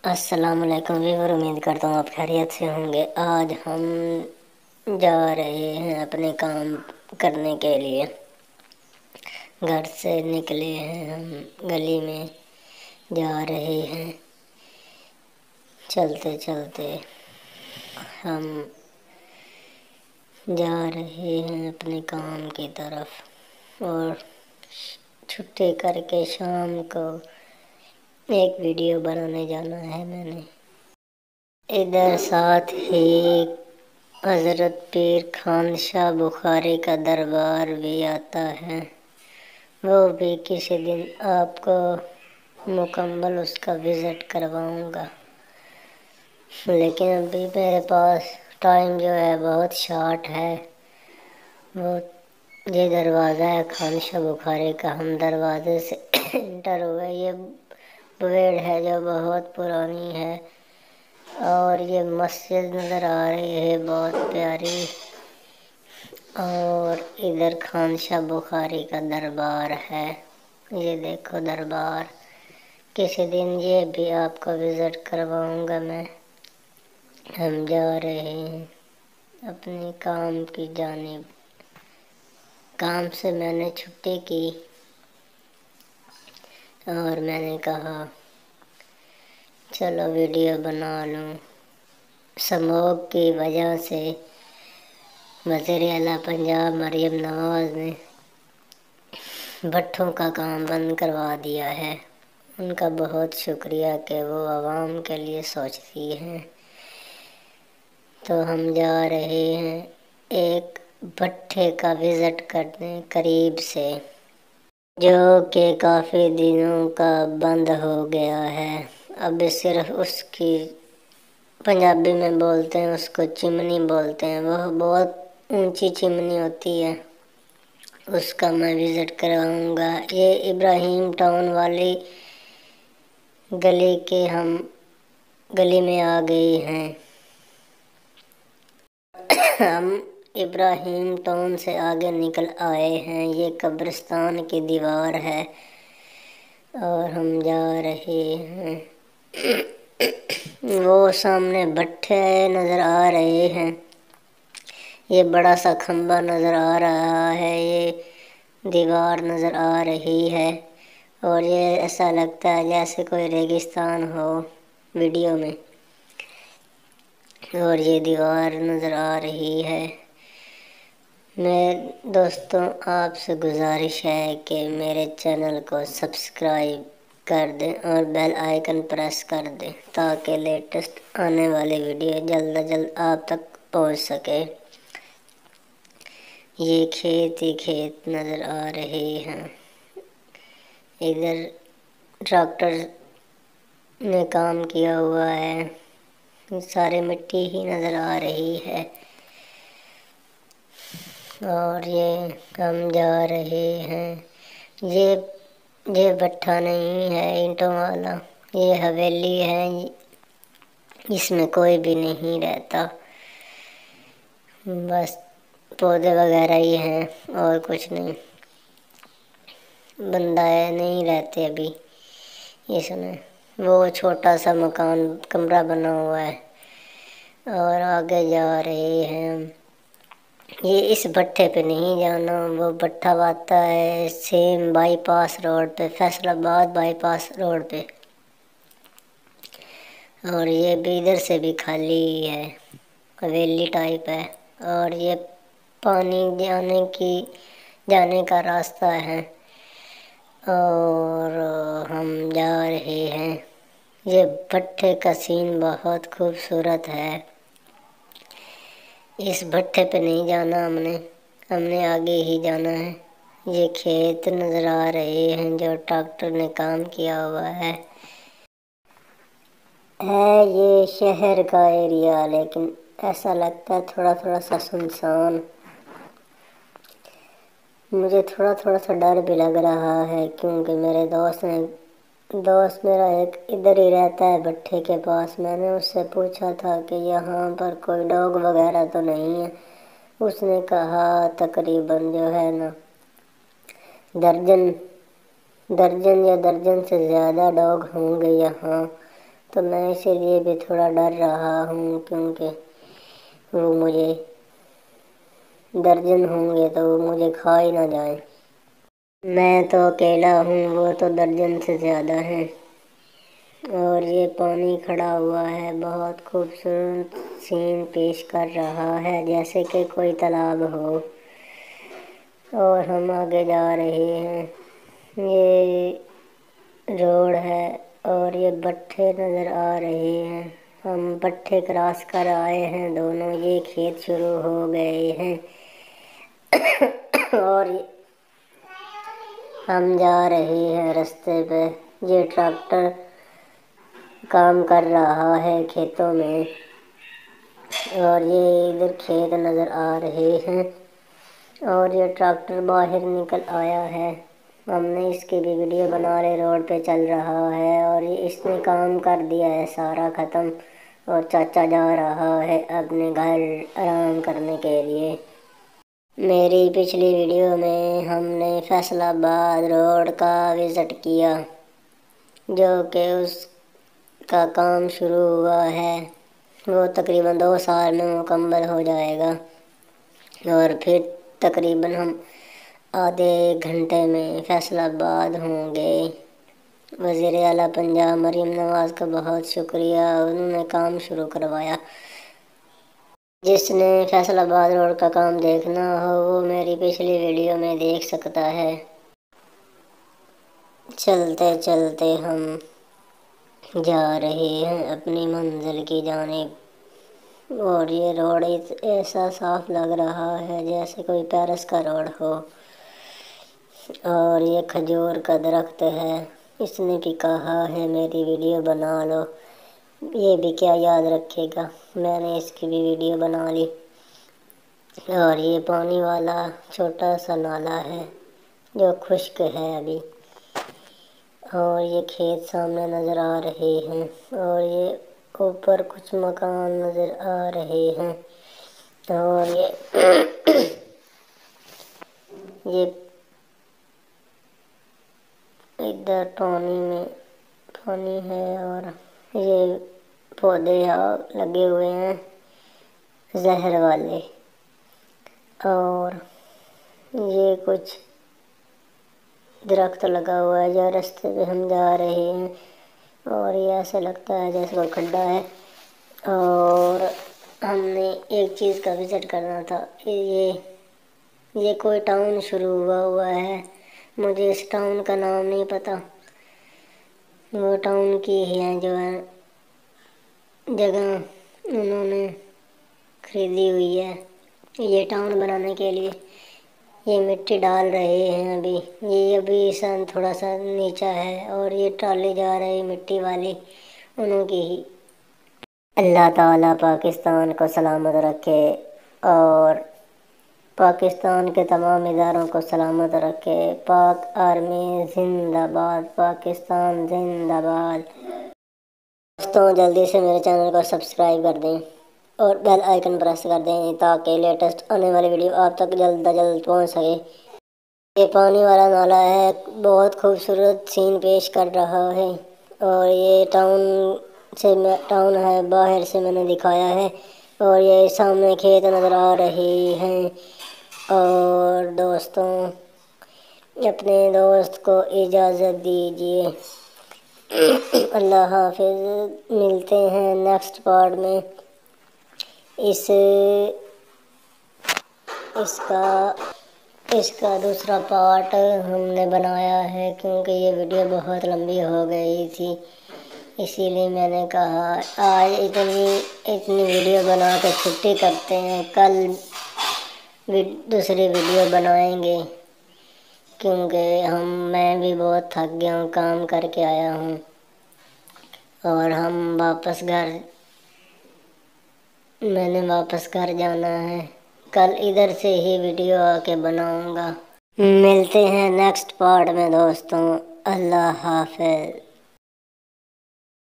السلام علیکم ویور، امید کرتا ہوں آپ خیریت سے ہوں گے۔ آج ہم جا رہے ہیں اپنے کام کرنے کے لیے۔ گھر سے نکلے ہیں، ہم گلی میں جا رہے ہیں۔ چلتے چلتے ہم جا رہے ہیں اپنے کام کی طرف، اور چھٹی کر کے شام کو ایک ویڈیو بنانے جانا ہے میں نے۔ ادھر ساتھ ہی حضرت پیر خان شاہ بخاری کا دربار بھی آتا ہے، وہ بھی کسی دن آپ کو مکمل اس کا وزٹ کرواؤں گا، لیکن ابھی میرے پاس ٹائم جو ہے بہت شارٹ ہے۔ وہ یہ دروازہ ہے خان شاہ بخاری کا، ہم دروازے سے انٹر ہوئے۔ یہ بھیڑ ہے جو بہت پرانی ہے، اور یہ مسجد نظر آ رہی ہے بہت پیاری، اور ادھر خان شاہ بخاری کا دربار ہے۔ یہ دیکھو دربار، کسی دن یہ بھی آپ کو وزٹ کرواؤں گا میں۔ ہم جا رہے ہیں اپنے کام کی جانب۔ کام سے میں نے چھٹی کی اور میں نے کہا چلو ویڈیو بنا لوں۔ سموگ کی وجہ سے وزیر اعلیٰ پنجاب مریم نواز نے بھٹوں کا کام بند کروا دیا ہے۔ ان کا بہت شکریہ کہ وہ عوام کے لیے سوچتی ہیں۔ تو ہم جا رہے ہیں ایک بھٹے کا وزٹ کرنے قریب سے، جو کہ کافی دنوں کا بند ہو گیا ہے۔ اب صرف اس کی پنجابی میں بولتے ہیں، اس کو چمنی بولتے ہیں، وہ بہت اونچی چمنی ہوتی ہے، اس کا میں وزٹ کراؤں گا۔ یہ ابراہیم ٹاؤن والی گلی کے ہم گلی میں آ گئے ہیں۔ ہم ابراہیم ٹاؤن سے آگے نکل آئے ہیں۔ یہ قبرستان کی دیوار ہے اور ہم جا رہے ہیں۔ وہ سامنے بھٹے نظر آ رہے ہیں، یہ بڑا سا کھمبا نظر آ رہا ہے، یہ دیوار نظر آ رہی ہے، اور یہ ایسا لگتا ہے جیسے کوئی ریگستان ہو ویڈیو میں، اور یہ دیوار نظر آ رہی ہے۔ میرے دوستوں، آپ سے گزارش ہے کہ میرے چینل کو سبسکرائب کر دیں اور بیل آئیکن پریس کر دیں، تاکہ لیٹسٹ آنے والی ویڈیو جلد از جلد آپ تک پہنچ سکے۔ یہ کھیت ہی کھیت نظر آ رہے ہیں۔ ادھر ٹریکٹر نے کام کیا ہوا ہے، سارے مٹی ہی نظر آ رہی ہے، اور یہ ہم جا رہے ہیں۔ یہ بھٹا نہیں ہے اینٹوں والا، یہ حویلی ہے، اس میں کوئی بھی نہیں رہتا، بس پودے وغیرہ ہی ہیں اور کچھ نہیں، بندہ نہیں رہتے ابھی اس میں۔ وہ چھوٹا سا مکان کمرہ بنا ہوا ہے، اور آگے جا رہے ہیں ہم۔ یہ اس بھٹے پہ نہیں جانا، وہ بھٹا آتا ہے سیم بائی پاس روڈ پہ، فیصل آباد بائی پاس روڈ پہ، اور یہ بھی ادھر سے بھی خالی ہے، حویلی ٹائپ ہے، اور یہ پانی جانے کا راستہ ہے، اور ہم جا رہے ہیں۔ یہ بھٹے کا سین بہت خوبصورت ہے، اس بھٹے پہ نہیں جانا ہم نے آگے ہی جانا ہے۔ یہ کھیت نظر آ رہے ہیں جو ٹریکٹر نے کام کیا ہوا ہے۔ یہ شہر کا ایریا، لیکن ایسا لگتا ہے تھوڑا تھوڑا سا سنسان۔ مجھے تھوڑا تھوڑا سا ڈر بھی لگ رہا ہے، کیونکہ میرے دوست میرا ایک ادھر ہی رہتا ہے بھٹے کے پاس۔ میں نے اس سے پوچھا تھا کہ یہاں پر کوئی ڈاگ وغیرہ تو نہیں ہے؟ اس نے کہا تقریباً جو ہے نا درجن یا درجن سے زیادہ ڈاگ ہوں گے یہاں، تو میں اسی لیے بھی تھوڑا ڈر رہا ہوں، کیونکہ وہ مجھے درجن ہوں گے تو وہ مجھے کھا ہی نہ جائیں۔ میں تو اکیلا ہوں، وہ تو درجن سے زیادہ ہیں۔ اور یہ پانی کھڑا ہوا ہے، بہت خوبصورت سین پیش کر رہا ہے، جیسے کہ کوئی تالاب ہو، اور ہم آگے جا رہے ہیں۔ یہ روڈ ہے اور یہ بٹھے نظر آ رہے ہیں، ہم بٹھے کراس کر آئے ہیں دونوں، یہ کھیت شروع ہو گئے ہیں اور ہم جا رہے ہیں رستے پہ۔ یہ ٹریکٹر کام کر رہا ہے کھیتوں میں، اور یہ ادھر کھیت نظر آ رہے ہیں، اور یہ ٹریکٹر باہر نکل آیا ہے۔ ہم نے اس کی بھی ویڈیو بنا لے، روڈ پہ چل رہا ہے اور اس نے کام کر دیا ہے سارا ختم، اور چاچا جا رہا ہے اپنے گھر آرام کرنے کے لیے۔ میری پچھلی ویڈیو میں ہم نے فیصل آباد روڈ کا وزٹ کیا، جو کہ اس کا کام شروع ہوا ہے، وہ تقریباً 2 سال میں مکمل ہو جائے گا، اور پھر تقریباً ہم آدھے گھنٹے میں فیصل آباد ہوں گے۔ وزیر اعلیٰ پنجاب مریم نواز کا بہت شکریہ، انہوں نے کام شروع کروایا۔ جس نے فیصل آباد روڈ کا کام دیکھنا ہو وہ میری پچھلی ویڈیو میں دیکھ سکتا ہے۔ چلتے چلتے ہم جا رہے ہیں اپنی منزل کی جانب، اور یہ روڈ ایسا صاف لگ رہا ہے جیسے کوئی پیرس کا روڈ ہو، اور یہ کھجور کا درخت ہے، اس نے بھی کہا ہے میری ویڈیو بنا لو، یہ بھی کیا یاد رکھے گا، میں نے اس کی بھی ویڈیو بنا لی۔ اور یہ پانی والا چھوٹا سا نالا ہے جو خشک ہے ابھی، اور یہ کھیت سامنے نظر آ رہے ہیں، اور یہ اوپر کچھ مکان نظر آ رہے ہیں، اور یہ ادھر پانی ہے، اور یہ پودے لگے ہوئے ہیں زہر والے، اور یہ کچھ درخت لگا ہوا ہے جو راستے پہ ہم جا رہے ہیں، اور یہ ایسا لگتا ہے جیسے کوئی کھڈا ہے۔ اور ہم نے ایک چیز کا وزٹ کرنا تھا، یہ کوئی ٹاؤن شروع ہوا ہے، مجھے اس ٹاؤن کا نام نہیں پتہ، وہ ٹاؤن کی ہے جو ہے جگہ انہوں نے خریدی ہوئی ہے یہ ٹاؤن بنانے کے لیے، یہ مٹی ڈال رہے ہیں ابھی، یہ ابھی تھوڑا سا نیچا ہے، اور یہ ٹرالی جا رہی مٹی والی انہوں کی ہی۔ اللہ تعالیٰ پاکستان کو سلامت رکھے، اور پاکستان کے تمام اداروں کو سلامت رکھے۔ پاک آرمی زندہ باد، پاکستان زندہ باد۔ دوستوں جلدی سے میرے چینل کو سبسکرائب کر دیں اور بیل آئیکن پریس کر دیں تاکہ لیٹسٹ آنے والی ویڈیو آپ تک جلد از جلد پہنچ سکے۔ یہ پانی والا نالا ہے، بہت خوبصورت سین پیش کر رہا ہے، اور یہ ٹاؤن ہے، باہر سے میں نے دکھایا ہے، اور یہ سامنے کھیت نظر آ رہے ہیں۔ اور دوستوں اپنے دوست کو اجازت دیجیے، اللہ حافظ، ملتے ہیں نیکسٹ پارٹ میں۔ اس کا دوسرا پارٹ ہم نے بنایا ہے، کیونکہ یہ ویڈیو بہت لمبی ہو گئی تھی، اسی لیے میں نے کہا آج اتنی ویڈیو بنا کے چھٹی کرتے ہیں، کل دوسری ویڈیو بنائیں گے، کیونکہ میں بھی بہت تھک گیا ہوں، کام کر کے آیا ہوں، اور میں نے واپس گھر جانا ہے، کل ادھر سے ہی ویڈیو آ کے بناؤں گا۔ ملتے ہیں نیکسٹ پارٹ میں دوستوں، اللہ حافظ۔